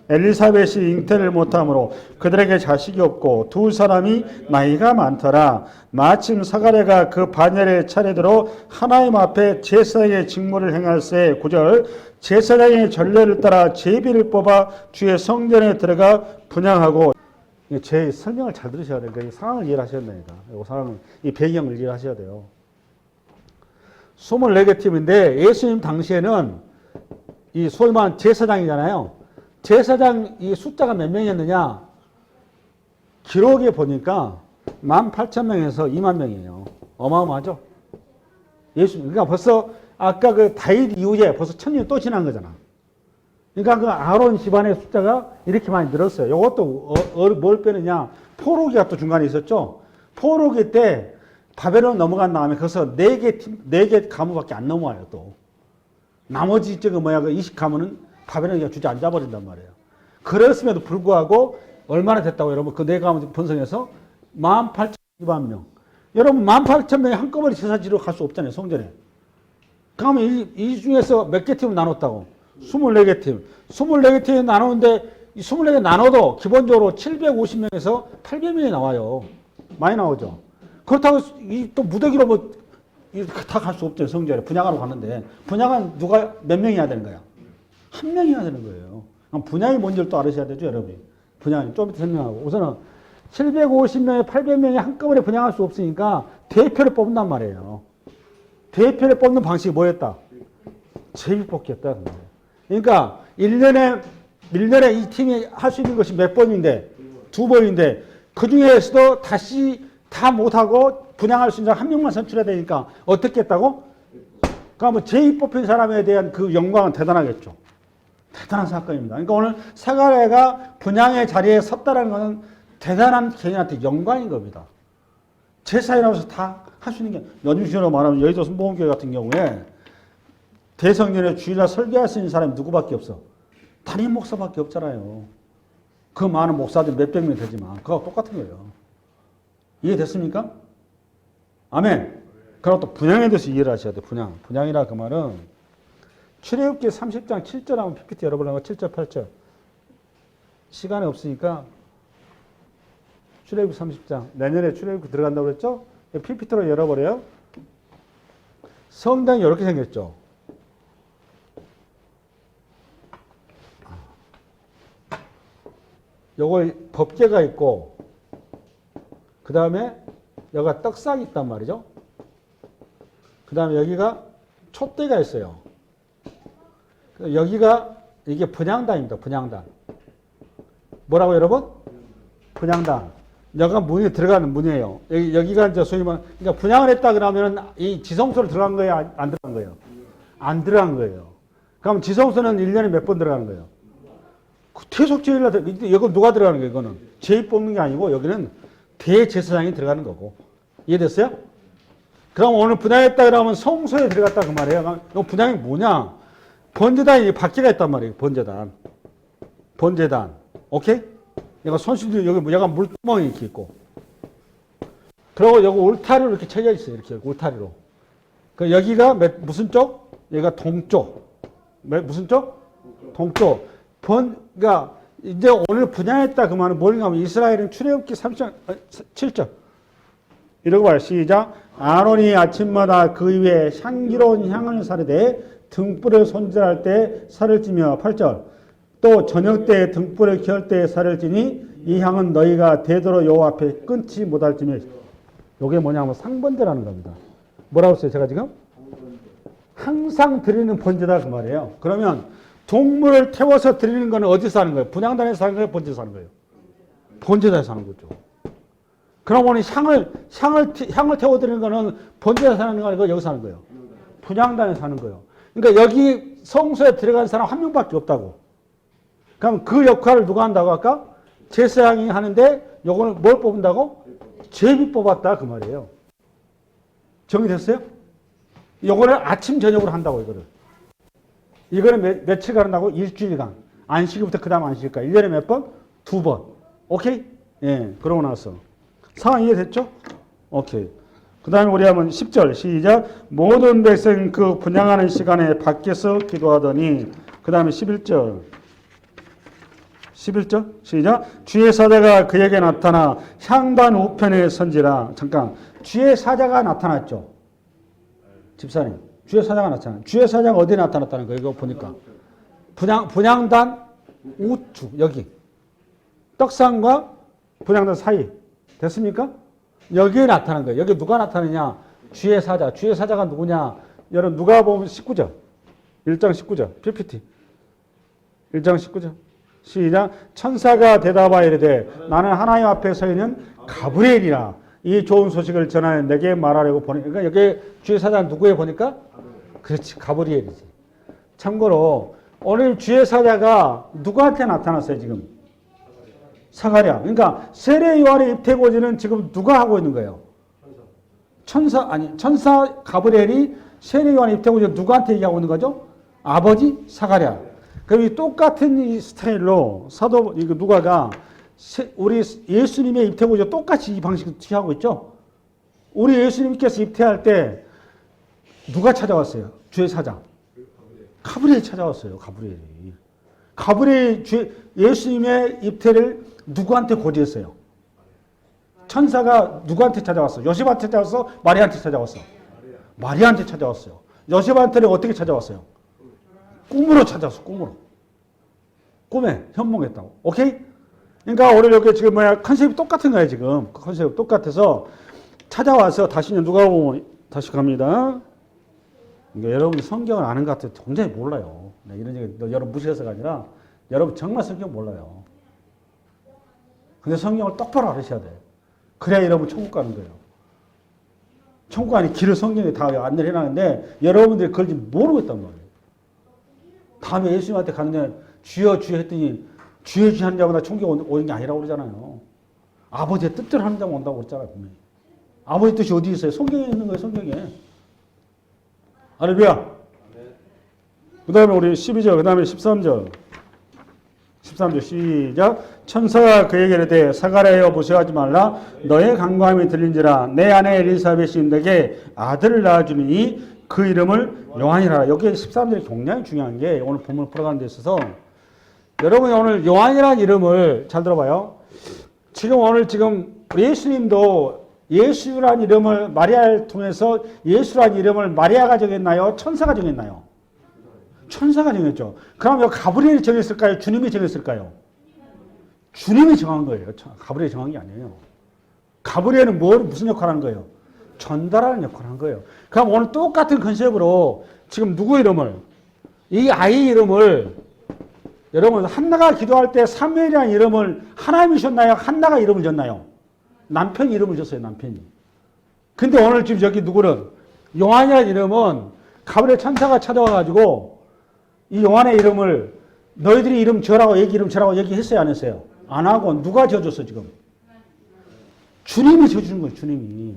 엘리사벳이 잉태를 못하므로 그들에게 자식이 없고 두 사람이 나이가 많더라. 마침 사가랴가 그 반열의 차례대로 하나님 앞에 제사장의 직무를 행할새 9절 제사장의 전례를 따라 제비를 뽑아 주의 성전에 들어가 분향하고 제 설명을 잘 들으셔야 돼요. 이 상황을 이해하셔야 됩니다. 이 상황을, 이 배경을 이해하셔야 돼요. 24개 팀인데 예수님 당시에는 이 소위 말하는 제사장이잖아요. 제사장 이 숫자가 몇 명이었느냐? 기록에 보니까 18,000명에서 2만 명이에요. 어마어마하죠? 예수님. 그러니까 벌써 아까 그 다윗 이후에 벌써 1000년이 또 지난 거잖아. 그러니까 그 아론 집안의 숫자가 이렇게 많이 늘었어요. 이것도 뭘 빼느냐? 포로기가 또 중간에 있었죠? 포로기 때 바벨론 넘어간 다음에 거기서 4개 가문밖에 안 넘어와요, 또. 나머지 저거 뭐야, 그 20가문은 바벨론이 주저앉아 버린단 말이에요. 그랬음에도 불구하고 얼마나 됐다고 여러분? 그 4가문 번성해서 18,000만 명. 여러분, 18,000명이 한꺼번에 제사 지러 갈 수 없잖아요, 성전에. 그러면 이 중에서 몇 개 팀을 나눴다고? 24개 팀. 24개 팀 나누는데 이 24개 나눠도 기본적으로 750명에서 800명이 나와요. 많이 나오죠. 그렇다고 또 무더기로 뭐 다 갈 수 없죠. 성전에 분향하러 가는데 분향은 누가 몇 명이 해야 되는 거야? 한 명이 해야 되는 거예요. 그럼 분향이 뭔지를 또 알으셔야 되죠, 여러분이. 분향이 좀 이따 설명하고 우선은 750명에 800명이 한꺼번에 분향할 수 없으니까 대표를 뽑는단 말이에요. 대표를 뽑는 방식이 뭐였다? 제비뽑기였다. 그러니까 1년에 이 팀이 할 수 있는 것이 몇 번인데? 2번인데 그 중에서도 다시 다 못하고 분양할 수 있는 사람 한 명만 선출해야 되니까 어떻게 했다고? 그러면 제일 뽑힌 사람에 대한 그 영광은 대단하겠죠. 대단한 사건입니다. 그러니까 오늘 사가랴가 분양의 자리에 섰다는 것은 대단한 개인한테 영광인 겁니다. 제사이라서 다 할 수 있는 게 요즘식으로 말하면 여의도 순복음교회 같은 경우에 대성전에 주일날 설교할 수 있는 사람이 누구밖에 없어? 담임 목사밖에 없잖아요. 그 많은 목사들 몇백 명 되지만 그거하고 똑같은 거예요. 이해됐습니까? 아멘. 그럼 또 분향에 대해서 이해를 하셔야 돼요. 분향이라 그 말은 출애굽기 30장 7절 한번 PPT 열어보려고 7절 8절 시간이 없으니까 출애굽기 30장 내년에 출애굽기 들어간다고 그랬죠? PPT로 열어버려요. 성당이 이렇게 생겼죠. 요거 법궤가 있고 그 다음에 여기가 떡상이 있단 말이죠. 그 다음에 여기가 촛대가 있어요. 여기가 이게 분향단입니다. 분향단. 뭐라고 여러분? 분향단. 여기가 문이 들어가는 문이에요. 여기가 이제 소위 말하는 그러니까 분향을 했다 그러면 이 지성소로 들어간 거예요? 안 들어간 거예요? 안 들어간 거예요. 그럼 지성소는 1년에 몇 번 들어가는 거예요? 계속 제일날 이건 누가 들어가는 거예요? 이거는 제일 뽑는 게 아니고 여기는 대제사장이 들어가는 거고. 이해됐어요? 그럼 오늘 분향했다 그러면 성소에 들어갔다 그 말이에요. 이 분향이 뭐냐? 번제단이 밖에가 있단 말이에요. 번제단. 오케이? 얘가 손실도 여기 약간 물구멍이 이렇게 있고. 그리고 여기 울타리로 이렇게 쳐져 있어요. 이렇게 울타리로. 그 여기가 무슨 쪽? 여기가 동쪽. 무슨 쪽? 동쪽. 그러니까 이제 오늘 분향했다 그 말은 뭐냐 하면 이스라엘은 출애굽기 30장 7절. 이러고 봐요. 시작. 아론이 아침마다 그 위에 향기로운 향을 사르되 등불을 손질할 때 살을 찌며 8절. 또 저녁 때 등불을 켤 때 살을 찌니 이 향은 너희가 되도록 여호와 앞에 끊지 못할지며. 이게 뭐냐면 상번제라는 겁니다. 뭐라고 했어요? 제가 지금? 항상 드리는 번제다 그 말이에요. 그러면 동물을 태워서 드리는 거는 어디서 하는 거예요? 분향단에서 하는 거예요? 번제에서 하는 거예요? 번제단에서 하는 거죠. 그럼 오늘 향을 태워 드리는 거는 번제에서 하는 거 아니고 여기서 하는 거예요? 분향단에서 하는 거예요. 그러니까 여기 성소에 들어간 사람 한 명밖에 없다고. 그럼 그 역할을 누가 한다고 아까? 제사장이 하는데 요거는 뭘 뽑는다고? 제비 뽑았다 그 말이에요. 정리됐어요? 요거는 아침 저녁으로 한다고 이거를. 이거는 며칠간 한다고? 일주일간. 안식일부터 그 다음 안식일까지. 1년에 몇 번? 2번. 오케이? 예, 그러고 나서. 상황 이해됐죠? 오케이. 그 다음에 우리 한번 10절 시작. 모든 백성 그 분향하는 시간에 밖에서 기도하더니 그 다음에 11절 11절 시작. 주의 사자가 그에게 나타나 향단 우편에 선지라. 잠깐. 주의 사자가 나타났죠. 집사님. 주의 사자가 나타나. 주의 사자가 어디에 나타났다는 거예요? 이거 보니까. 분향단 우측 여기. 떡상과 분향단 사이. 됐습니까? 여기에 나타난 거예요. 여기 누가 나타나냐? 주의 사자. 주의 사자가 누구냐? 여러분 누가 보면 19절. 1장 19절. PPT. 1장 19절. 시작. 천사가 대답하여 이르되 나는 하나님 앞에 서 있는 가브리엘이라. 이 좋은 소식을 전하여 내게 말하려고 보니까 그러니까 여기 주의 사자는 누구에 보니까? 그렇지. 가브리엘이지. 참고로 오늘 주의 사자가 누구한테 나타났어요 지금? 사가랴. 그러니까 세례 요한의 입퇴고지는 지금 누가 하고 있는 거예요? 천사 가브리엘이 세례 요한의 입퇴고지를 누구한테 얘기하고 있는 거죠? 아버지 사가랴. 그럼 이 똑같은 이 스타일로 사도 이거 누가가 우리 예수님의 입퇴고지 똑같이 이 방식으로 취하고 있죠. 우리 예수님께서 입퇴할 때 누가 찾아왔어요? 주의 사자. 가브리엘이 찾아왔어요. 가브리엘이 예수님의 입퇴를 누구한테 고지했어요? 천사가 누구한테 찾아왔어? 요셉한테 찾아왔어? 마리아한테 찾아왔어? 마리아한테 찾아왔어요. 요셉한테는 어떻게 찾아왔어요? 꿈으로 찾아왔어. 꿈에 현몽했다고. 오케이? 그러니까 오늘 여기 지금 컨셉이 똑같은 거예요. 지금 컨셉이 똑같아서 찾아와서 다시 누가 보면 다시 갑니다. 그러니까 여러분 성경을 아는 것 같아요. 굉장히 몰라요. 이런 얘기 여러분 무시해서가 아니라 여러분 정말 성경 몰라요. 근데 성경을 똑바로 알으셔야 돼요. 그래야 여러분 천국 가는 거예요. 천국 가는 길을 성경에 다 안내를 해놨는데 여러분들이 그걸 지금 모르고 있단 말이에요. 다음에 예수님한테 갔는데 주여 주여 했더니 주여 주여 하는 자마다 천국에 오는 게 아니라고 그러잖아요. 아버지의 뜻대로 하는 자만 온다고 그랬잖아요. 분명히. 아버지 뜻이 어디 있어요? 성경에 있는 거예요. 성경에. 할렐루야. 그 다음에 우리 12절, 그 다음에 13절. 13절 시작. 천사가 그에게 이르되 사가랴여 무서워하지 말라. 너의 간구함이 들린지라. 내 아내 엘리사벳이 내게 아들을 낳아주니 그 이름을 요한이라. 여기 13절이 굉장히 중요한 게 오늘 본문을 풀어가는 데 있어서 여러분이 오늘 요한이라는 이름을 잘 들어봐요. 지금 예수님도 예수라는 이름을 마리아를 통해서 예수라는 이름을 마리아가 정했나요? 천사가 정했나요? 천사가 정했죠. 그럼 왜 가브리엘이 정했을까요? 주님이 정했을까요? 주님이 정한 거예요. 가브리엘이 정한 게 아니에요. 가브리엘은 무슨 역할을 하는 거예요? 전달하는 역할을 한 거예요. 그럼 오늘 똑같은 컨셉으로 지금 누구 이름을, 이 아이 이름을, 여러분 한나가 기도할 때 사무엘이라는 이름을 하나님이 줬나요? 한나가 이름을 줬나요? 남편이 이름을 줬어요. 남편이. 근데 오늘 지금 여기 누구는 요한이라는 이름은 가브리엘 천사가 찾아와가지고 이 요한의 이름을 너희들이 이름 지어라고 이름 지어라고 얘기했어요? 안 했어요? 안 하고 누가 지어줬어 지금? 주님이 지어주는 거예요. 주님이.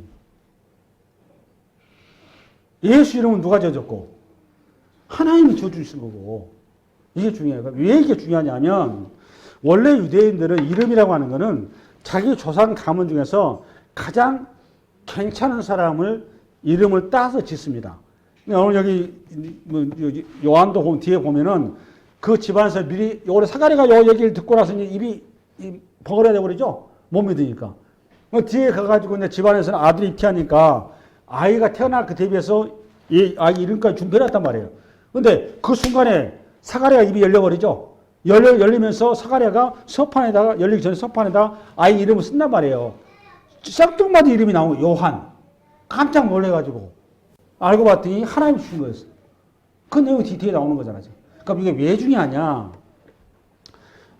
예수 이름은 누가 지어줬고? 하나님이 지어주신 거고. 이게 중요해요. 왜 이게 중요하냐면 원래 유대인들은 이름이라고 하는 거는 자기 조상 가문 중에서 가장 괜찮은 사람을 이름을 따서 짓습니다. 오늘 여기 요한도 보면 뒤에 보면은 그 집안에서 미리 올해 사가랴가 요 얘기를 듣고 나서 입이 버거려 돼버리죠. 못 믿으니까. 뒤에 가가지고 이제 집안에서는 아들이 입퇴하니까 아이가 태어날 그 대비해서 이 아이 이름까지 준비해놨단 말이에요. 근데 그 순간에 사가랴가 입이 열려버리죠. 열리면서 사가랴가 서판에다가 열리기 전에 서판에다가 아이 이름을 쓴단 말이에요. 쌍둥마디 이름이 나오고 요한. 깜짝 놀래가지고 알고 봤더니 하나님이 주신 거였어. 그 내용이 뒤에 나오는 거잖아. 그럼 이게 왜 중요하냐?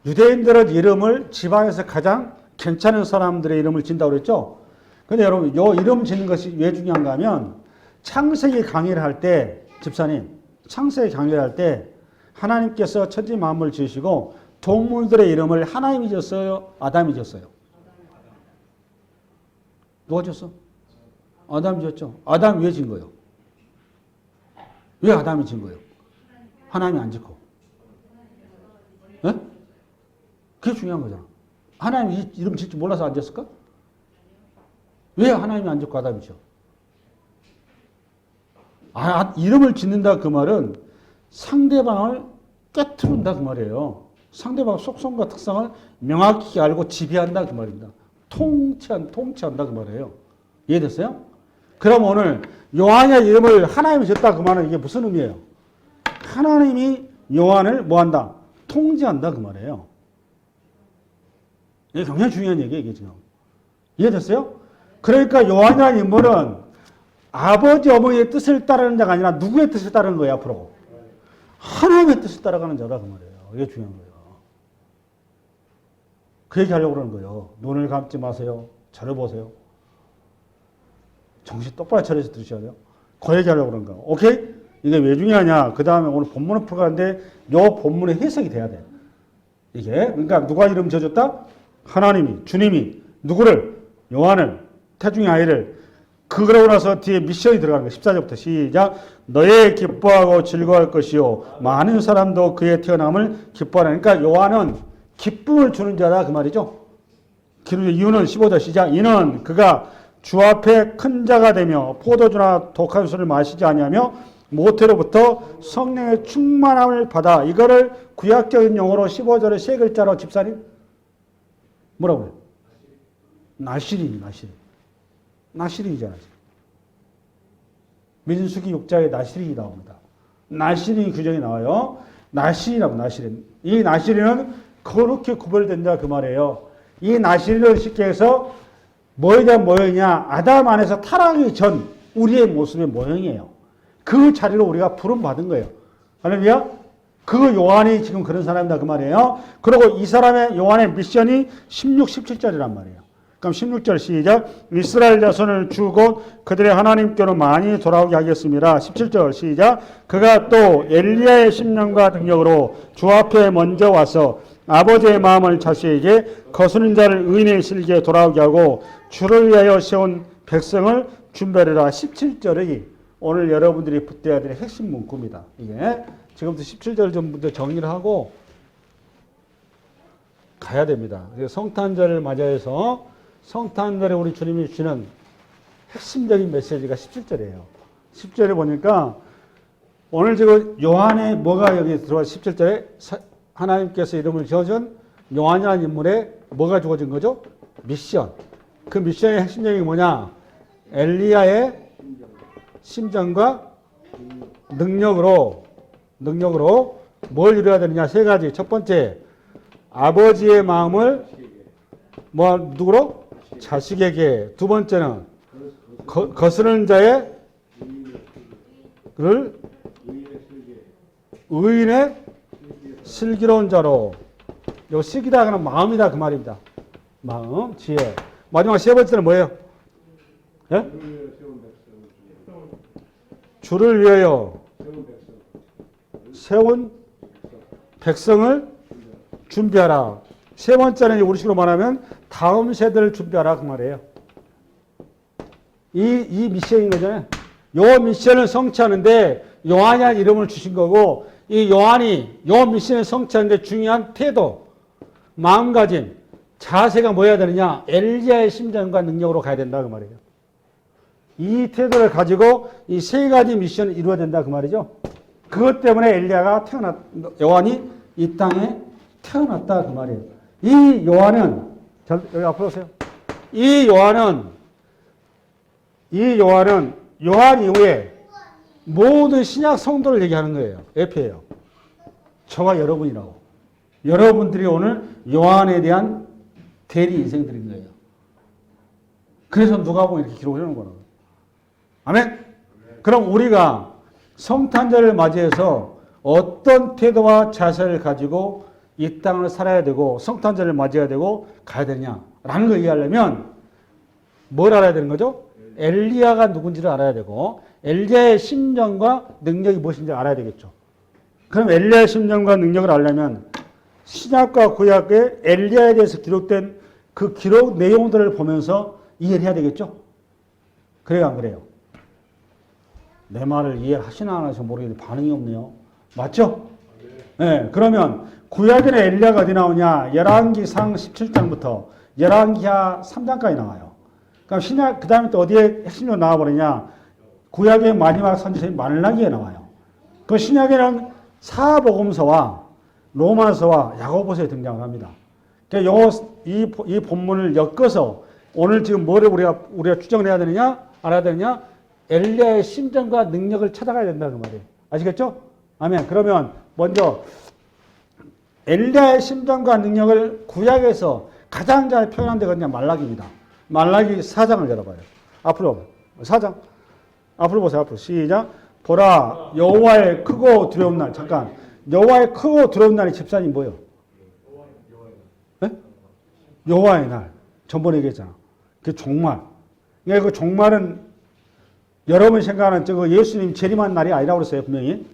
유대인들은 이름을 집안에서 가장 괜찮은 사람들의 이름을 짓는다고 그랬죠? 근데 여러분, 요 이름 짓는 것이 왜 중요한가 하면 창세기 강의를 할 때, 집사님, 창세기 강의를 할 때 하나님께서 천지 만물을 지으시고 동물들의 이름을 하나님이 지었어요? 아담이 지었어요? 누가 지었어? 아담이 지었죠. 아담이 왜 지은 거예요? 왜 아담이 지은 거예요? 하나님이 안 짓고. 네? 그게 중요한 거잖아. 하나님이 이름 짓지 몰라서 안 지었을까? 왜 하나님이 안 짓고 아담이 지어? 이름을 짓는다 그 말은 상대방을 깨트린다 그 말이에요. 상대방 속성과 특성을 명확히 알고 지배한다 그 말입니다. 통치한다 그 말이에요. 이해됐어요? 그럼 오늘 요한의 이름을 하나님이 줬다 그 말은 이게 무슨 의미예요? 하나님이 요한을 뭐한다? 통제한다 그 말이에요. 이게 굉장히 중요한 얘기예요, 이게 지금. 이해됐어요? 그러니까 요한이라는 인물은 아버지 어머니의 뜻을 따르는 자가 아니라 누구의 뜻을 따르는 거예요, 앞으로? 하나님의 뜻을 따라가는 자다 그 말이에요. 이게 중요한 거예요. 그 얘기 하려고 그러는 거예요. 눈을 감지 마세요. 저를 보세요. 정신 똑바로 차려서 들으셔야 돼요. 그 얘기 하려고 그러는 거예요. 오케이? 이게 왜 중요하냐? 그 다음에 오늘 본문을 풀어가는데 요 본문의 해석이 돼야 돼. 이게 그러니까 누가 이름 지어줬다? 하나님이, 주님이 누구를? 요한을, 태중의 아이를. 그러고 나서 뒤에 미션이 들어가는 거예요. 14절부터 시작. 너의 기뻐하고 즐거워할 것이요 많은 사람도 그의 태어남을 기뻐하라. 그러니까 요한은 기쁨을 주는 자다 그 말이죠. 이유는 15절 시작. 이는 그가 주 앞에 큰 자가 되며 포도주나 독한 술을 마시지 아니하며 모태로부터 성령의 충만함을 받아. 이거를 구약적인 용어로 15절에 세 글자로 집사님 뭐라고 해요? 나시린이잖아요. 민수기 6장에 나시린이 나옵니다. 나시린 규정이 나와요. 나시린이라고 나시린. 이 나시린은 그렇게 구별된다 그 말이에요. 이 나시린을 쉽게 해서 뭐에 대한 모형이냐? 아담 안에서 타락하기 전 우리의 모습의 모형이에요. 그 자리로 우리가 부름받은 거예요. 할렐루야? 그 요한이 지금 그런 사람이다 그 말이에요. 그리고 이 사람의 요한의 미션이 16, 17절이란 말이에요. 그럼 16절 시작. 이스라엘 자손을 주고 그들의 하나님께로 많이 돌아오게 하겠습니다. 17절 시작. 그가 또 엘리야의 심령과 능력으로 주 앞에 먼저 와서 아버지의 마음을 자식에게 거스는 자를 의인의 실기에 돌아오게 하고 주를 위하여 세운 백성을 준비하리라. 17절이 오늘 여러분들이 붙여야 될 핵심 문구입니다. 이게 지금부터 17절 전부터 정리를 하고 가야 됩니다. 성탄절을 맞이해서 성탄절에 우리 주님이 주시는 핵심적인 메시지가 17절이에요. 10절에 보니까 오늘 지금 요한의 뭐가 여기 들어와 17절에 하나님께서 이름을 지어준 요한이라는 인물에 뭐가 주어진 거죠? 미션. 그 미션의 핵심적인 게 뭐냐? 엘리야의 심정과 능력으로 뭘 이루어야 되느냐? 세 가지. 첫 번째, 아버지의 마음을 누구로? 자식에게. 두 번째는 거스르는 자의 의인의 슬기로운 자로. 요 슬기다 하는 마음이다 그 말입니다. 마음, 지혜. 마지막 세 번째는 뭐예요? 예? 주를 위하여 세운 백성을 준비하라. 세 번째는 우리식으로 말하면 다음 세대를 준비하라 그 말이에요. 이 미션인 거잖아요. 요 미션을 성취하는데 요한이라는 이름을 주신 거고, 이 요한이 요 미션을 성취하는데 중요한 태도, 마음가짐, 자세가 뭐여야 되느냐? 엘리야의 심정과 능력으로 가야 된다 그 말이에요. 이 태도를 가지고 이 세 가지 미션을 이루어야 된다 그 말이죠. 그것 때문에 요한이 이 땅에 태어났다 그 말이에요. 이 요한은 여기 앞으로 오세요. 이 요한은 요한 이후에 모든 신약 성도를 얘기하는 거예요. 에페예요. 저와 여러분이라고. 여러분들이 오늘 요한에 대한 대리 인생들인 거예요. 그래서 누가복음 이렇게 기록을 해놓은 거라고. 아멘? 그럼 우리가 성탄절을 맞이해서 어떤 태도와 자세를 가지고 이 땅을 살아야 되고 성탄절을 맞이해야 되고 가야 되냐라는 걸 이해하려면 뭘 알아야 되는 거죠? 엘리야가 누군지를 알아야 되고 엘리야의 심정과 능력이 무엇인지 알아야 되겠죠. 그럼 엘리야의 심정과 능력을 알려면 신약과 구약의 엘리야에 대해서 기록된 그 기록 내용들을 보면서 이해를 해야 되겠죠. 그래요, 안 그래요? 내 말을 이해하시나 안 하시나 모르겠는데 반응이 없네요. 맞죠? 네, 그러면 구약에는 엘리야가 어디 나오냐? 열왕기상 17장부터 열왕기하 3장까지 나와요. 그럼 신약 그 다음에 또 어디에 핵심으로 나와버리냐? 구약의 마지막 선지서인 말라기에 나와요. 그 신약에는 사복음서와 로마서와 야고보서에 등장을 합니다. 그러니까 이 본문을 엮어서 오늘 지금 뭐를 우리가 추정해야 되느냐, 알아야 되느냐, 엘리야의 심정과 능력을 찾아가야 된다는 말이에요. 아시겠죠? 아멘. 그러면 먼저 엘리야의 심정과 능력을 구약에서 가장 잘 표현한 데가 그냥 말라기입니다. 말라기 4장을 열어봐요. 앞으로 4장. 앞으로 보세요. 앞으로 시작. 보라 여호와의 크고 두려운 날. 잠깐. 여호와의 크고 두려운 날이 집사님 뭐예요? 네? 여호와의 날. 전번에 얘기했잖아. 그 종말. 그러니까 그 종말은 여러분 생각하는 저거 예수님 재림한 날이 아니라고 그랬어요. 분명히.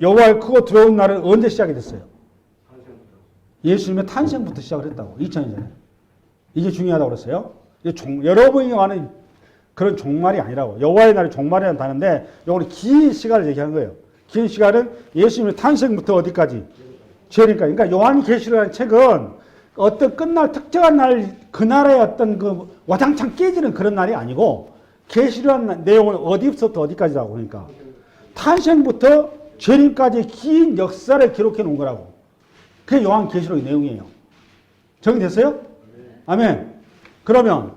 여호와의 크고 두려운 날은 언제 시작이 됐어요? 예수님의 탄생부터 시작을 했다고. 2000년 전에. 이게 중요하다고 그랬어요. 여러분이 아는 그런 종말이 아니라고. 여호와의 날이 종말이라는 단어인데 이거는 긴 시간을 얘기하는 거예요. 긴 시간은 예수님의 탄생부터 어디까지? 재림까지. 그러니까 요한계시록이라는 책은 어떤 끝날 특정한 날, 그날의 어떤 그 와장창 깨지는 그런 날이 아니고 계시록한 내용을 어디부터 어디까지라고. 그러니까 탄생부터 재림까지 긴 역사를 기록해 놓은 거라고. 그게 요한계시록의 내용이에요. 정리됐어요? 아멘. 그러면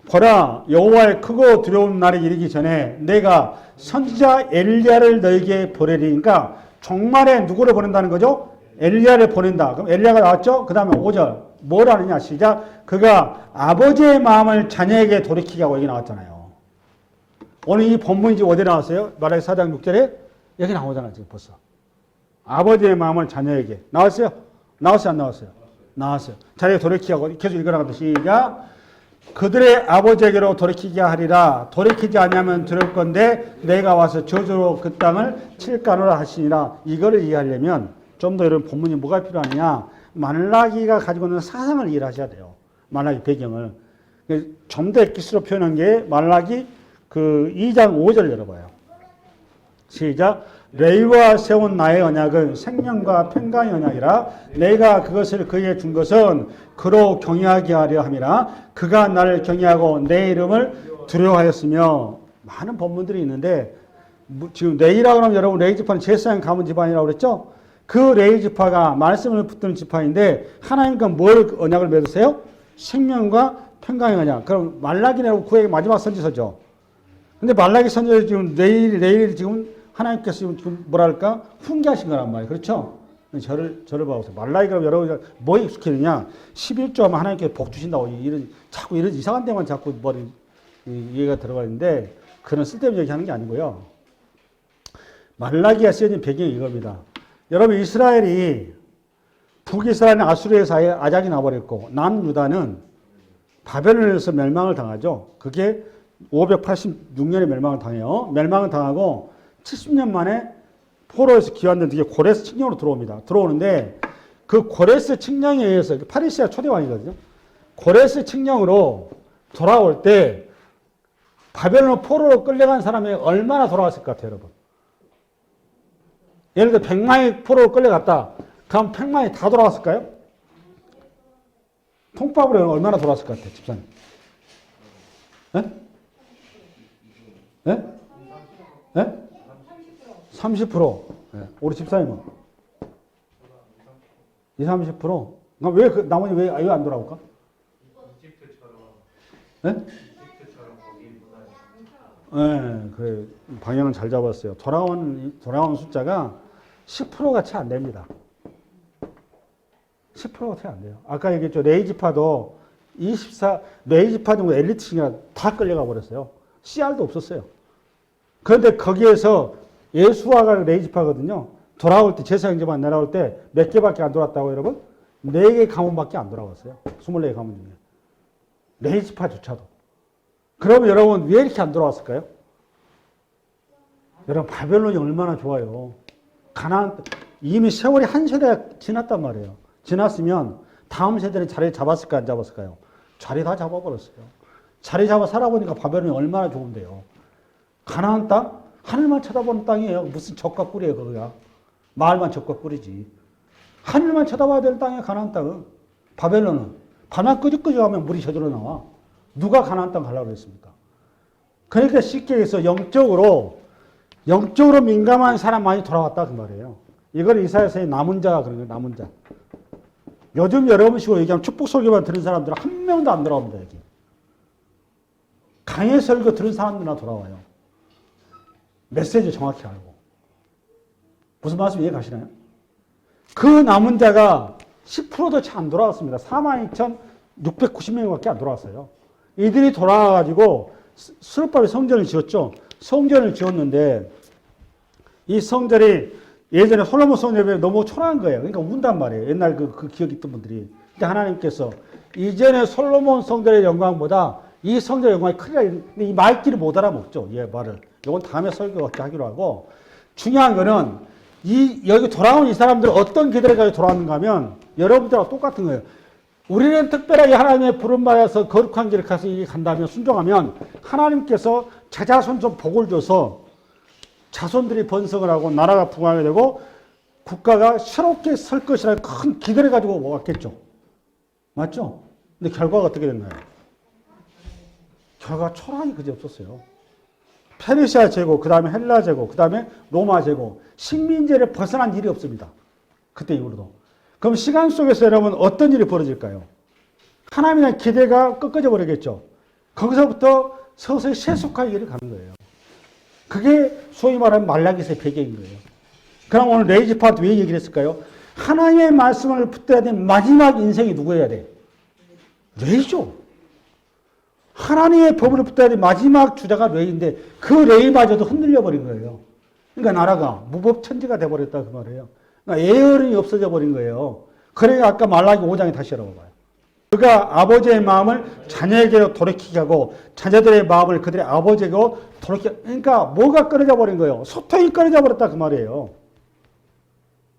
보라 여호와의 크고 두려운 날이 이르기 전에 내가 선지자 엘리야를 너에게 보내리니까 종말에 누구를 보낸다는 거죠? 엘리야를 보낸다. 그럼 엘리야가 나왔죠? 그 다음에 5절 뭘 하느냐 시작. 그가 아버지의 마음을 자녀에게 돌이키게 하고 여기 나왔잖아요. 오늘 이 본문이 지금 어디에 나왔어요? 말라기 4장 6절에 여기 나오잖아요. 지금 벌써. 아버지의 마음을 자녀에게. 나왔어요? 나왔어요? 안 나왔어요? 나왔어요. 자녀에게 돌이키게 하고 계속 읽어나가도 시작. 그들의 아버지에게로 돌이키게 하리라. 돌이키지 않으면 들을 건데 내가 와서 저주로 그 땅을 칠까노라 하시니라. 이거를 이해하려면 좀 더 이런 본문이 뭐가 필요하느냐. 말라기가 가지고 있는 사상을 이해하셔야 돼요. 말라기 배경을. 좀 더 엑기스로 표현한 게 말라기 그 2장 5절 열어봐요. 시작. 레위와 세운 나의 언약은 생명과 평강의 언약이라. 내가 그것을 그에게 준 것은 그로 경외하게 하려 함이라. 그가 나를 경외하고 내 이름을 두려워하였으며. 많은 본문들이 있는데 지금 레위라고 하면 여러분 레위 지파는 제사장 가문 집안이라고 그랬죠. 그 레위 지파가 말씀을 붙드는 지파인데 하나님과 뭘 언약을 맺으세요? 생명과 평강의 언약. 그럼 말라기라고 구약의 마지막 선지서죠. 근데 말라기 선지서 지금 레위를 지금 하나님께서 지금 뭐랄까 훈계하신 거란 말이에요. 그렇죠? 저를 봐보세요. 말라기가 여러분 뭐 익숙해지냐? 11조 하면 하나님께서 복 주신다고 자꾸 이런 이상한 데만 자꾸 머리 이해가 들어가 있는데 그런 쓸데없는 얘기하는 게 아니고요. 말라기가 쓰여진 배경이 이겁니다. 여러분 이스라엘이 북이스라엘은 아수르의 사이에 아작이 나버렸고 남유다는 바벨론에서 멸망을 당하죠. 그게 586년에 멸망을 당해요. 멸망을 당하고 70년 만에 포로에서 귀환된 뒤에 고레스 칙령으로 들어옵니다. 들어오는데 그 고레스 칙령에 의해서 파리시아 초대왕이거든요. 고레스 칙령으로 돌아올 때 바벨론 포로로 끌려간 사람이 얼마나 돌아왔을 것 같아요, 여러분? 예를 들어 100만이 포로로 끌려갔다. 그럼 100만이 다 돌아왔을까요? 통밥으로 얼마나 돌아왔을 것 같아요, 집사님? 네? 네? 네? 30%. 네. 우리 집사님은? 20, 30%? 왜 나머지 왜 안 돌아올까? 네? 네, 그래. 방향은 잘 잡았어요. 돌아온 숫자가 10%가 채 안 됩니다. 10%가 채 안 돼요. 아까 얘기했죠. 레이지파도 레이지파 정도 엘리트층이라 다 끌려가 버렸어요. CR도 없었어요. 그런데 거기에서 예수아가 레이지파거든요. 돌아올 때, 제사장 집안 내려올 때 몇 개밖에 안 돌았다고 여러분? 4개 가문밖에 안 돌아왔어요. 24개 가문 중에. 레이지파조차도. 그러면 여러분 왜 이렇게 안 돌아왔을까요? 여러분 바벨론이 얼마나 좋아요. 가나안 이미 세월이 한 세대가 지났단 말이에요. 지났으면 다음 세대는 자리 잡았을까 안 잡았을까요? 자리 다 잡아버렸어요. 자리 잡아 살아보니까 바벨론이 얼마나 좋은데요. 가나안 땅? 하늘만 쳐다보는 땅이에요. 무슨 적과 꿀이에요 거기가. 마을만 적과 꿀이지. 하늘만 쳐다봐야 되는 땅이에요 가나안 땅은. 바벨론은 밤낮 끄적끄적하면 물이 저절로 나와. 누가 가나안 땅 가려고 했습니까? 그러니까 쉽게 해서 영적으로 민감한 사람 많이 돌아왔다 그 말이에요. 이걸 이사야서의 남은 자 그런 거예요. 남은 자. 요즘 여러분식으로 얘기하면 축복 설교만 들은 사람들은 한 명도 안 돌아옵니다. 여기. 강의 설교 들은 사람들만 돌아와요. 메시지 정확히 알고. 무슨 말씀 이해 가시나요? 그 남은 자가 10%도 채 안 돌아왔습니다. 42,690명밖에 안 돌아왔어요. 이들이 돌아와가지고 스룹바벨 성전을 지었죠. 성전을 지었는데 이 성전이 예전에 솔로몬 성전에 너무 초라한 거예요. 그러니까 운단 말이에요. 옛날 그 기억 있던 분들이. 근데 하나님께서 이전에 솔로몬 성전의 영광보다 이 성전의 영광이 크리라. 근데 이 말귀를 못 알아먹죠. 얘 말을. 이건 다음에 설교밖에 하기로 하고. 중요한 거는 여기 돌아온 이 사람들은 어떤 기대를 가지고 돌아왔는가 하면 여러분들하고 똑같은 거예요. 우리는 특별하게 하나님의 부름받아서 거룩한 길을 가서 간다면 순종하면 하나님께서 자자손손 복을 줘서 자손들이 번성을 하고 나라가 부강하게 되고 국가가 새롭게 설 것이라는 큰 기대를 가지고 왔겠죠. 맞죠? 근데 결과가 어떻게 됐나요? 결과가 초라하게 그지 없었어요. 페르시아 제국, 그 다음에 헬라 제국, 그 다음에 로마 제국, 식민지를 벗어난 일이 없습니다. 그때 이후로도. 그럼 시간 속에서 여러분 어떤 일이 벌어질까요? 하나님에 대한 기대가 꺾어져 버리겠죠. 거기서부터 서서히 세속화의 길을 가는 거예요. 그게 소위 말하는 말라기서의 배경인 거예요. 그럼 오늘 레이지 파트 왜 얘기를 했을까요? 하나님의 말씀을 붙들어야 된 마지막 인생이 누구여야 돼? 레이죠. 하나님의 법을 붙들어야 된 마지막 주자가 레이인데 그 레이마저도 흔들려 버린 거예요. 그러니까 나라가 무법천지가 돼버렸다 그 말이에요. 그러니까 예언이 없어져 버린 거예요. 그러니까 아까 말라기 5장에 다시 열어봐요. 그가 아버지의 마음을 자녀에게로 돌이키게 하고 자녀들의 마음을 그들의 아버지에게로 돌이키게. 그러니까 뭐가 끊어져 버린 거예요? 소통이 끊어져 버렸다 그 말이에요.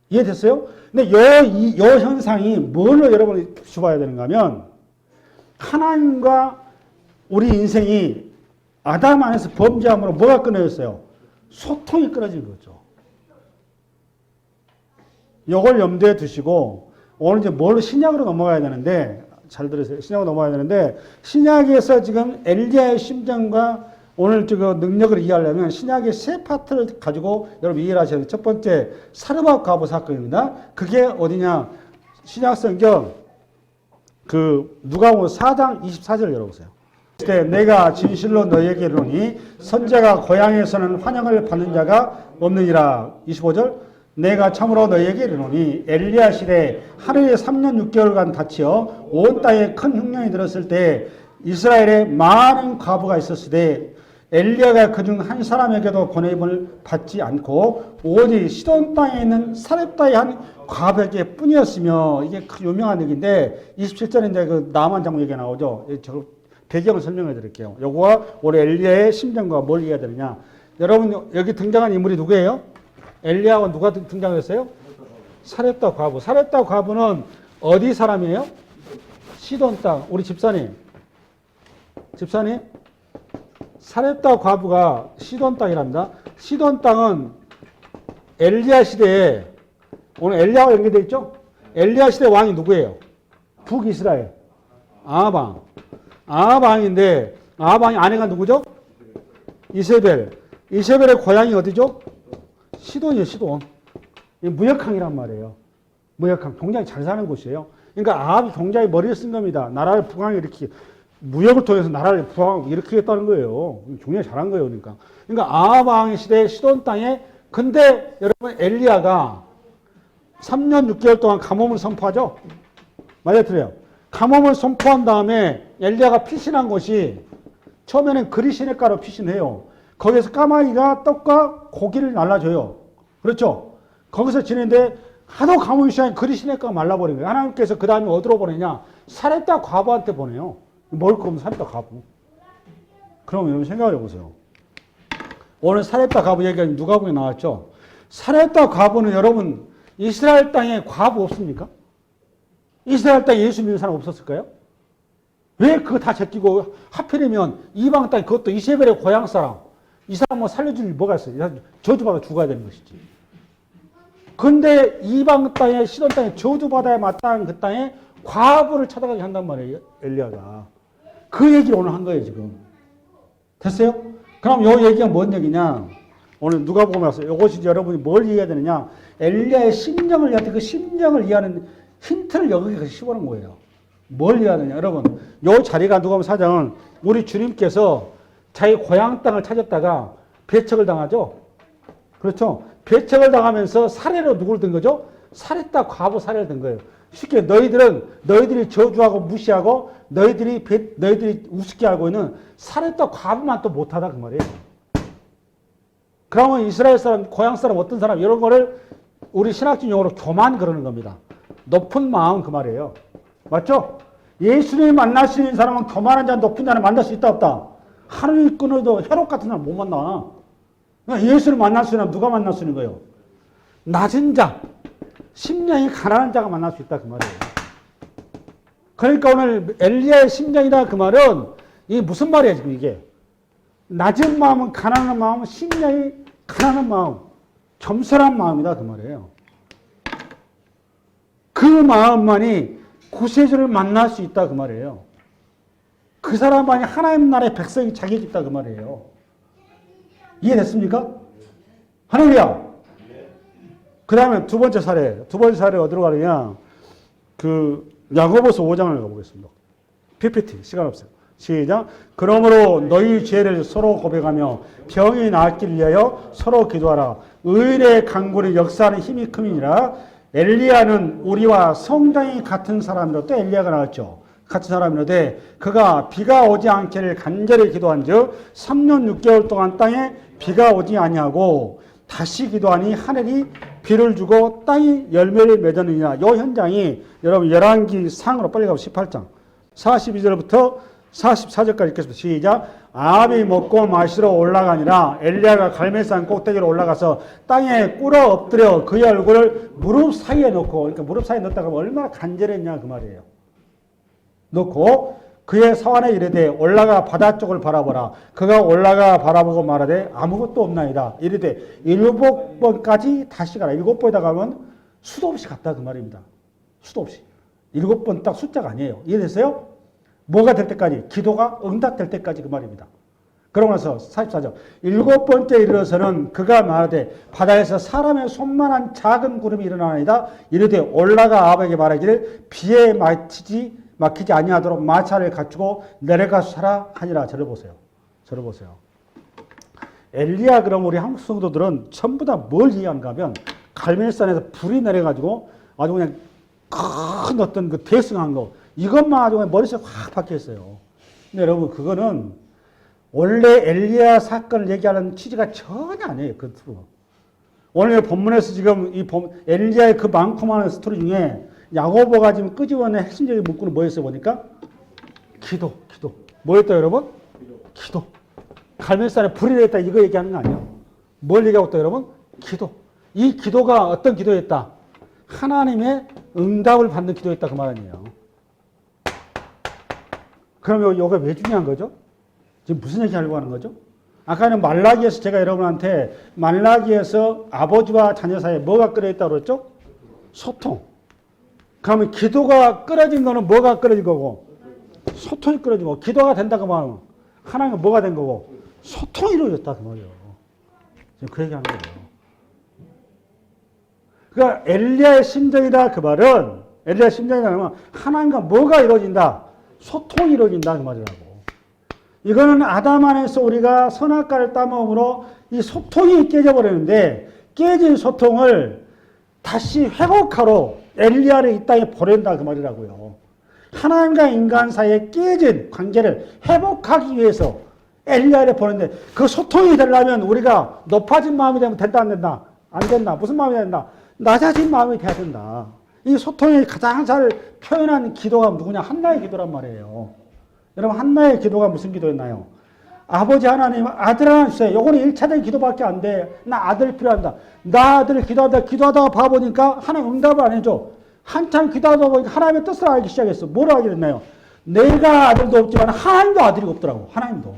이해됐어요? 근데 요 현상이 뭘로 여러분이 주봐야 되는가 하면 하나님과 우리 인생이 아담 안에서 범죄함으로 뭐가 끊어졌어요? 소통이 끊어진 거죠. 이걸 염두에 두시고 오늘 이제 뭘로 신약으로 넘어가야 되는데 잘 들으세요. 신약으로 넘어가야 되는데 신약에서 지금 엘리야의 심정과 오늘 그 능력을 이해하려면 신약의 세 파트를 가지고 여러분 이해를 하셔야 돼요. 첫 번째 사르밧 과부 사건입니다. 그게 어디냐? 신약 성경 그 누가복음 4장 24절 열어보세요. 그때 내가 진실로 너희에게 이르노니 선지자가 고향에서는 환영을 받는 자가 없느니라. 25절 내가 참으로 너희에게 이르노니 엘리야 시대에 하루에 3년 6개월간 다치어 온 땅에 큰 흉년이 들었을 때 이스라엘에 많은 과부가 있었으되 엘리야가 그중 한 사람에게도 보냄을 받지 않고 오직 시돈 땅에 있는 사렙다의 한 과부에게 뿐이었으며. 이게 유명한 얘기인데 27절인데 그 나만 장면 얘기가 나오죠. 저 배경을 설명해 드릴게요. 요거와 올해 엘리야의 심정과 뭘 이해해야 되느냐. 여러분 여기 등장한 인물이 누구예요? 엘리야와 누가 등장했어요? 사렙다 과부. 사렙다 과부는 어디 사람이에요? 시돈 땅. 우리 집사님. 사렙다 과부가 시돈 땅이랍니다. 시돈 땅은 엘리야 시대에 오늘 엘리야와 연결되어 있죠? 엘리야 시대 왕이 누구예요? 북이스라엘. 아합 왕인데 아합 왕의 아내가 누구죠? 이세벨. 이세벨의 고향이 어디죠? 시돈이에요. 시돈. 무역항이란 말이에요. 무역항. 굉장히 잘 사는 곳이에요. 그러니까 아합이 굉장히 머리를 쓴 겁니다. 나라를 부강하게 이렇게 무역을 통해서 나라를 부강하고 이렇게 했다는 거예요. 굉장히 잘한 거예요. 그러니까 아합 왕의 시대에 시돈 땅에 근데 여러분 엘리야가 3년 6개월 동안 가뭄을 선포하죠. 맞아요, 틀려요. 가뭄을 선포한 다음에 엘리야가 피신한 곳이 처음에는 그리시네가로 피신해요. 거기서 까마귀가 떡과 고기를 날라줘요. 그렇죠? 거기서 지내는데 하도 가뭄이 심하니 그리시네가가 말라버린 거예요. 하나님께서 그 다음에 어디로 보내냐? 사렙다 과부한테 보내요. 먹을 거 없는 사렙다 과부. 그럼 여러분 생각을 해보세요. 오늘 사렙다 과부 얘기가 누가복음에 나왔죠? 사렙다 과부는 여러분 이스라엘 땅에 과부 없습니까? 이스라엘 땅에 예수 믿는 사람 없었을까요? 왜 그거 다 제끼고 하필이면 이방 땅 그것도 이세벨의 고향 사람 이 사람 뭐 살려줄 일 뭐가 있어요? 저주받아 죽어야 되는 것이지. 근데 이방 땅에 시돈 땅에 저주받아야 마땅한 그 땅에 과부를 찾아가게 한단 말이에요. 엘리야가. 그 얘기를 오늘 한 거예요 지금. 됐어요? 그럼 이 얘기가 뭔 얘기냐? 오늘 누가복음에 왔어요. 이것이 여러분이 뭘 이해해야 되느냐? 엘리야의 심정을 이해할 때 그 심정을 이해하는 힌트를 여기서 씹어놓은 거예요. 뭘 이해하느냐? 여러분, 요 자리가 누가복음 4장은 우리 주님께서 자기 고향 땅을 찾았다가 배척을 당하죠. 그렇죠? 배척을 당하면서 살해로 누구를 든 거죠? 살했다 과부 살해를 든 거예요. 쉽게 너희들이 저주하고 무시하고 너희들이 우습게 알고 있는 살했다 과부만 또 못하다 그 말이에요. 그러면 이스라엘 사람, 고향 사람, 어떤 사람 이런 거를 우리 신학적 용어로 교만 그러는 겁니다. 높은 마음 그 말이에요. 맞죠? 예수님이 만날 수 있는 사람은 교만한 자, 높은 자를 만날 수 있다 없다? 하늘이 끊어도 혈옥 같은 사람 못 만나. 예수를 만날 수 있는 사람 누가 만날 수 있는 거예요? 낮은 자, 심령이 가난한 자가 만날 수 있다 그 말이에요. 그러니까 오늘 엘리야의 심령이다 그 말은 이게 무슨 말이에요 지금 이게? 낮은 마음은 가난한 마음은 심령이 가난한 마음, 겸손한 마음이다 그 말이에요. 그 마음만이 구세주를 만날 수 있다 그 말이에요. 그 사람만이 하나님 나라의 백성이 자격이 있다 그 말이에요. 이해됐습니까? 할렐루야. 그 다음에 두 번째 사례 어디로 가느냐? 그 야고보서 5장을 가보겠습니다. PPT 시간 없어요. 시작. 그러므로 너희 죄를 서로 고백하며 병이 나았기를 위하여 서로 기도하라. 의인의 간구를 역사하는 힘이 큼이니라. 엘리야는 우리와 성장이 같은 사람이라. 또 엘리야가 나왔죠. 같은 사람이라되 그가 비가 오지 않기를 간절히 기도한즉 3년 6개월 동안 땅에 비가 오지 아니하고 다시 기도하니 하늘이 비를 주고 땅이 열매를 맺었느니라. 이 현장이 여러분 열왕기 상으로 빨리 가고 18장 42절부터 44절까지 읽겠습니다. 시작. 아합이 먹고 마시러 올라가니라. 엘리야가 갈멜산 꼭대기로 올라가서 땅에 꿇어 엎드려 그의 얼굴을 무릎 사이에 놓고, 그러니까 무릎 사이에 넣었다가 얼마나 간절했냐 그 말이에요. 놓고 그의 사환에 이르되 올라가 바다 쪽을 바라보라. 그가 올라가 바라보고 말하되 아무것도 없나이다. 이르되 7번까지 다시 가라. 7번에다 가면 수도 없이 갔다 그 말입니다. 수도 없이. 7번 딱 숫자가 아니에요. 이해됐어요? 뭐가 될 때까지? 기도가 응답될 때까지 그 말입니다. 그러고 나서 44절 7번째 이르러서는 그가 말하되 바다에서 사람의 손만한 작은 구름이 일어나나이다. 이르되 올라가 아합에게 말하기를 비에 막히지 아니하도록 마차를 갖추고 내려가서 살아 하니라. 저를 보세요. 저를 보세요. 엘리야 그럼 우리 한국 성도들은 전부 다 뭘 이해하는가 하면 갈멜산에서 불이 내려가지고 아주 그냥 큰 어떤 그 대승한 거 이것만 아주 그냥 머릿속에 확 박혀있어요. 근데 여러분 그거는 원래 엘리야 사건을 얘기하는 취지가 전혀 아니에요. 그 오늘 본문에서 지금 엘리야의 그 많고 많은 스토리 중에 야고보가 지금 끄집어낸 핵심적인 문구는 뭐였어요 보니까? 기도. 뭐였다 여러분? 기도. 갈멜산에 불이 내렸다 이거 얘기하는 거 아니에요. 뭘 얘기하고 있다 여러분? 기도. 이 기도가 어떤 기도였다? 하나님의 응답을 받는 기도였다 그 말 아니에요. 그럼 이거 왜 중요한 거죠? 지금 무슨 얘기 하려고 하는 거죠? 아까는 말라기에서 제가 여러분한테 말라기에서 아버지와 자녀 사이에 뭐가 끓어있다고 그랬죠? 소통. 그러면 기도가 끊어진 거는 뭐가 끊어진 거고? 소통이 끊어진 거고. 기도가 된다고 하면 하나님은 뭐가 된 거고? 소통이 이루어졌다 그 말이에요. 지금 그 얘기하는 거예요. 그러니까 엘리야의 심정이다 그 말은 엘리야의 심정이다 그러면 하나님과 뭐가 이루어진다? 소통이 이루어진다 그 말이라고. 이거는 아담 안에서 우리가 선악과를 따먹음으로 이 소통이 깨져버리는데 깨진 소통을 다시 회복하러 엘리야를 이 땅에 보낸다 그 말이라고요. 하나님과 인간 사이에 깨진 관계를 회복하기 위해서 엘리야를 보내는데 그 소통이 되려면 우리가 높아진 마음이 되면 된다 안 된다? 안 된다. 무슨 마음이 된다? 낮아진 마음이 돼야 된다. 이 소통이 가장 잘 표현한 기도가 누구냐? 한나의 기도란 말이에요. 여러분 한나의 기도가 무슨 기도였나요? 아버지 하나님 아들 하나 주세요. 요거는 1차적인 기도밖에 안 돼. 나 아들 필요한다. 나 아들을 기도하다가 봐보니까 하나님 응답을 안 해줘. 한참 기도하다 보니까 하나님의 뜻을 알기 시작했어. 뭘 알게 됐나요? 내가 아들도 없지만 하나님도 아들이 없더라고. 하나님도.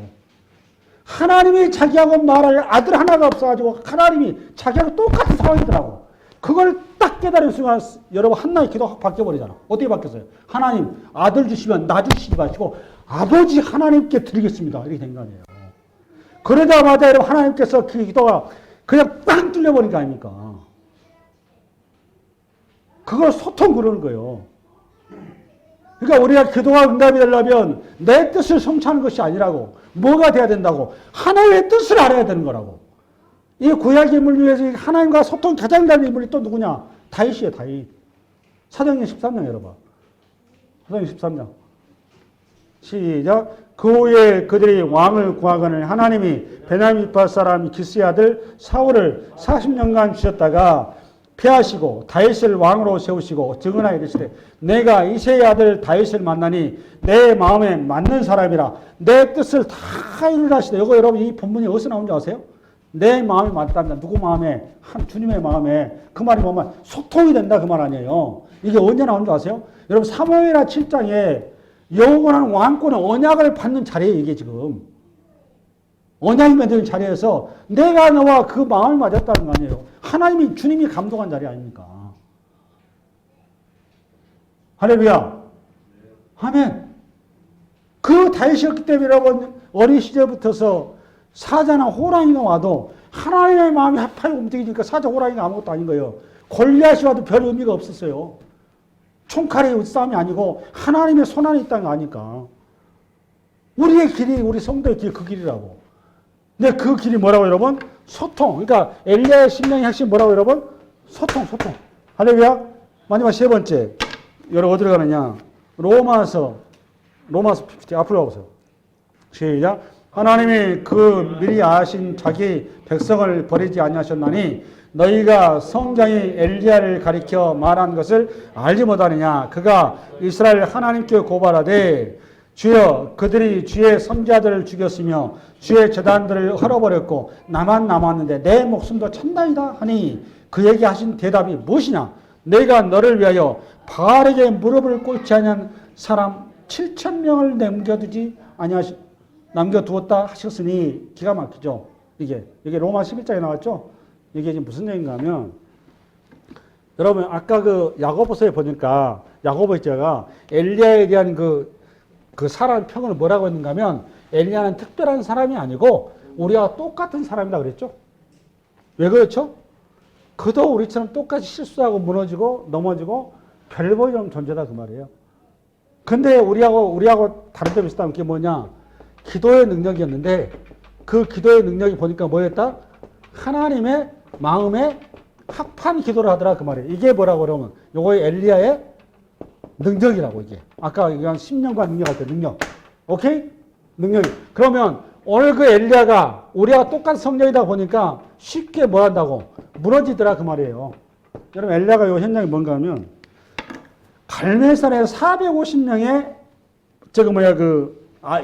하나님이 자기하고 말할 아들 하나가 없어가지고 하나님이 자기하고 똑같은 상황이더라고. 그걸 딱 깨달은 순간 여러분 한나의 기도가 확 바뀌어버리잖아. 어떻게 바뀌었어요? 하나님 아들 주시면 나 주시지 마시고 아버지 하나님께 드리겠습니다. 이렇게 된 거 아니에요. 그러자마자 여러분 하나님께서 그 기도가 그냥 빵 뚫려버린 거 아닙니까? 그걸 소통 그러는 거예요. 그러니까 우리가 기도가 응답이 되려면 내 뜻을 성취하는 것이 아니라고. 뭐가 돼야 된다고? 하나님의 뜻을 알아야 되는 거라고. 이 구약 인물 중에서 하나님과 소통이 가장 잘 인물이 또 누구냐? 다윗이에요, 다윗. 사도행전 13장 열어봐. 사도행전 13장. 시작. 그 후에 그들이 왕을 구하거늘 하나님이 베냐민 지파 사람 기스의 아들 사울을 40년간 주셨다가 피하시고 다윗을 왕으로 세우시고 증언하여 이르시되 내가 이새의 아들 다윗을 만나니 내 마음에 맞는 사람이라 내 뜻을 다 이루라시되. 이거 여러분 이 본문이 어디서 나온 줄 아세요? 내 마음에 맞단다. 누구 마음에? 주님의 마음에. 그 말이 뭐면 소통이 된다 그 말 아니에요. 이게 언제 나온 줄 아세요? 여러분 사무엘하 7장에 영원한 왕권의 언약을 받는 자리에 이게 지금 언약이 맺는 자리에서 내가 너와 그 마음이 맞았다는 거 아니에요. 하나님이 주님이 감동한 자리 아닙니까? 할렐루야. 아멘. 그 다윗이었기 때문에 여러분 어린 시절부터서 사자나 호랑이가 와도 하나님의 마음이 합하게 움직이니까 사자 호랑이가 아무것도 아닌 거예요. 골리앗이 와도 별 의미가 없었어요. 총칼의 싸움이 아니고 하나님의 손안에 있다는 거 아니까. 우리의 길이 우리 성도의 길 그 길이라고. 근데 그 길이 뭐라고 여러분? 소통. 그러니까 엘리야의 심령의 핵심 뭐라고 여러분? 소통. 할렐루야. 마지막 세 번째. 여러분 어디로 가느냐? 로마서 앞으로 가보세요. 시작. 하나님이 그 미리 아신 자기 백성을 버리지 아니하셨나니 너희가 성경이 엘리야를 가리켜 말한 것을 알지 못하느냐. 그가 이스라엘 하나님께 고발하되 주여 그들이 주의 선지자들을 죽였으며 주의 제단들을 헐어버렸고 나만 남았는데 내 목숨도 찬다이다 하니 그에게 하신 대답이 무엇이냐. 내가 너를 위하여 바알에게 무릎을 꿇지 아니한 사람 7,000명을 남겨두었다 하셨으니. 기가 막히죠. 이게 로마 11장에 나왔죠. 이게 지금 무슨 얘기인가 하면 여러분 아까 그 야고보서에 보니까 야고보서가 엘리야에 대한 그 사람 평을 뭐라고 했는가 하면 엘리야는 특별한 사람이 아니고 우리와 똑같은 사람이다 그랬죠. 왜 그렇죠? 그도 우리처럼 똑같이 실수하고 무너지고 넘어지고 별 볼일 없는 존재다 그 말이에요. 근데 우리하고 다른 점이 있었다면 그게 뭐냐? 기도의 능력이었는데 그 기도의 능력이 보니까 뭐였다? 하나님의 마음에 합한 기도를 하더라 그 말이에요. 이게 뭐라고 그러면 요거의 엘리야의 능력이라고. 이게 아까 얘기한 10년간 능력할 때 능력. 오케이? 능력이. 그러면 오늘 그 엘리야가 우리와 똑같은 성령이다 보니까 쉽게 뭐 한다고? 무너지더라 그 말이에요. 여러분 엘리야가 요 현장이 뭔가 하면 갈멜산에 450명의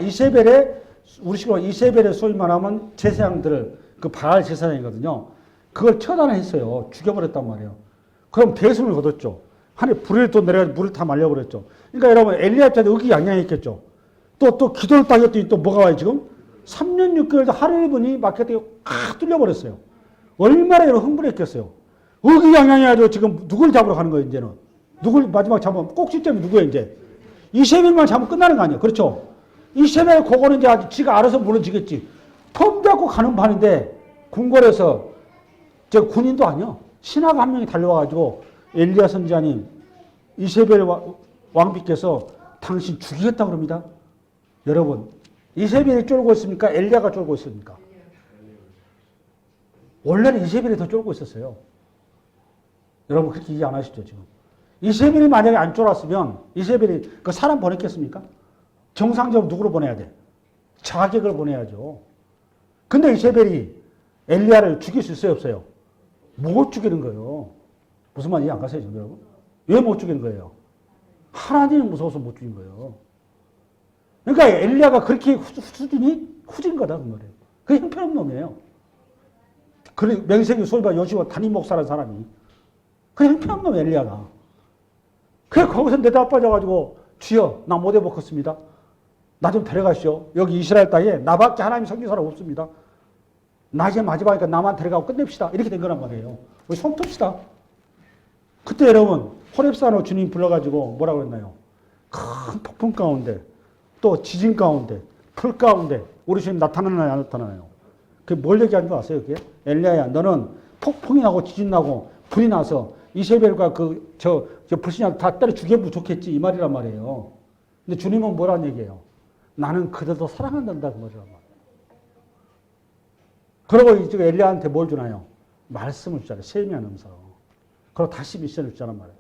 이세벨의 우리식으로 이세벨의 소위 말하면 제사장들을 그 바알 제사장이거든요. 그걸 처단했어요. 죽여버렸단 말이에요. 그럼 대승을 거뒀죠. 하늘에 불을 또 내려가지고 물을 다 말려버렸죠. 그러니까 여러분 엘리야 입장에 의기양양했겠죠. 또 기도를 딱 했더니 또 뭐가 와요 지금? 3년 6개월 하루 1분이 마켓에 팍 뚫려버렸어요. 얼마나 여러분 흥분했겠어요. 의기양양해가지고 지금 누굴 잡으러 가는 거예요 이제는. 누굴 마지막 잡으면 꼭지점이 누구예요 이제? 이세벨만 잡으면 끝나는 거 아니에요. 그렇죠? 이세벨 그거는 이제 아주 지가 알아서 무너지겠지. 폼 잡고 가는 판인데 궁궐에서 저 군인도 아니야. 신하가 한 명이 달려와가지고 엘리야 선지자님 이세벨 왕비께서 당신 죽이겠다 그럽니다. 여러분 이세벨이 쫄고 있습니까? 엘리야가 쫄고 있습니까? 원래는 이세벨이 더 쫄고 있었어요. 여러분 그렇게 이해 안 하시죠 지금? 이세벨이 만약에 안 쫄았으면 이세벨이 그 사람 보냈겠습니까? 정상적으로 누구로 보내야 돼? 자객을 보내야죠. 근데 이세벨이 엘리야를 죽일 수 있어요 없어요? 못 죽이는 거예요. 무슨 말인지 이해 안 가세요 지금 여러분? 왜 못 죽이는 거예요? 하나님이 무서워서 못 죽인 거예요. 그러니까 엘리야가 그렇게 수준이 후진 거다 그 말이에요. 그게 형편없는 놈이에요. 그래 명색이 소위바 여시와 담임 목사라는 사람이 그 형편없는 놈 엘리야가. 그래 거기서 내다빠져가지고 주여 나 못 해먹겠습니다. 나 좀 데려가시오. 여기 이스라엘 땅에 나밖에 하나님 섬긴 사람 없습니다. 나 이제 마지막이니까 나만 데려가고 끝냅시다. 이렇게 된 거란 말이에요. 우리 손 텄시다. 그때 여러분 호렙산으로 주님 불러가지고 뭐라고 했나요? 큰 폭풍 가운데 또 지진 가운데 풀 가운데 우리 주님 나타나나요 안 나타나요? 그 뭘 얘기하는 거 아세요? 그게? 엘리야야, 너는 폭풍이 나고 지진 나고 불이 나서 이세벨과 저 불신자 다 때려 죽여도 좋겠지. 이 말이란 말이에요. 근데 주님은 뭐라는 얘기예요? 나는 그들도 사랑한다. 그 말이란 말이에요. 그리고 이제 엘리야한테 뭘 주나요? 말씀을 주잖아요. 세미한 음성. 그리고 다시 미션을 주자는 말이에요.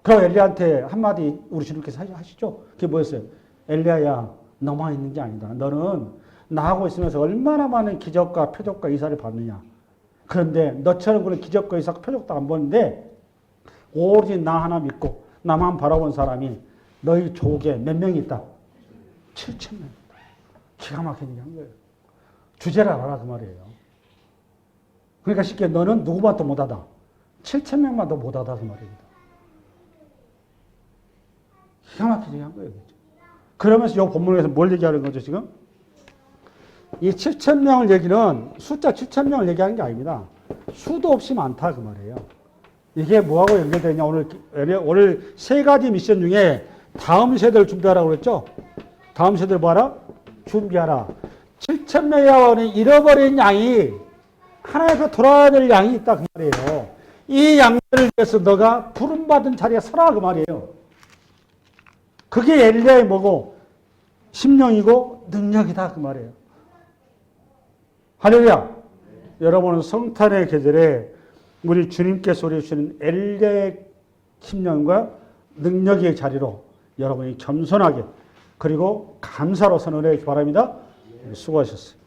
그리고 엘리야한테 한마디 우리 주님께서 하시죠? 그게 뭐였어요? 엘리야야, 너만 있는 게 아니다. 너는 나하고 있으면서 얼마나 많은 기적과 표적과 이사를 받느냐. 그런데 너처럼 그런 기적과 이사 표적도 안 보는데 오로지 나 하나 믿고 나만 바라본 사람이 너희 족에 몇 명이 있다? 7,000명. 기가 막히게 한 거예요. 주제를 알아라 그 말이에요. 그러니까 쉽게 너는 누구만도 못하다. 7,000명만도 못하다 그 말입니다. 기가 막히게 한 거예요. 그러면서 이 본문에서 뭘 얘기하는 거죠 지금? 이 7,000명을 얘기는 숫자 7,000명을 얘기하는 게 아닙니다. 수도 없이 많다 그 말이에요. 이게 뭐하고 연결되냐? 오늘 세 가지 미션 중에 다음 세대를 준비하라고 그랬죠? 다음 세대를 뭐하라? 준비하라. 7,000명이 잃어버린 양이 하나님께 돌아와야 될 양이 있다 그 말이에요. 이 양들을 위해서 너가 부름받은 자리에 서라 그 말이에요. 그게 엘리야의 뭐고? 심령이고 능력이다 그 말이에요. 할렐루야. 여러분은 성탄의 계절에 우리 주님께서 우리 주시는 엘리야의 심령과 능력의 자리로 여러분이 겸손하게 그리고 감사로 선언하기 바랍니다. 수고하셨어요.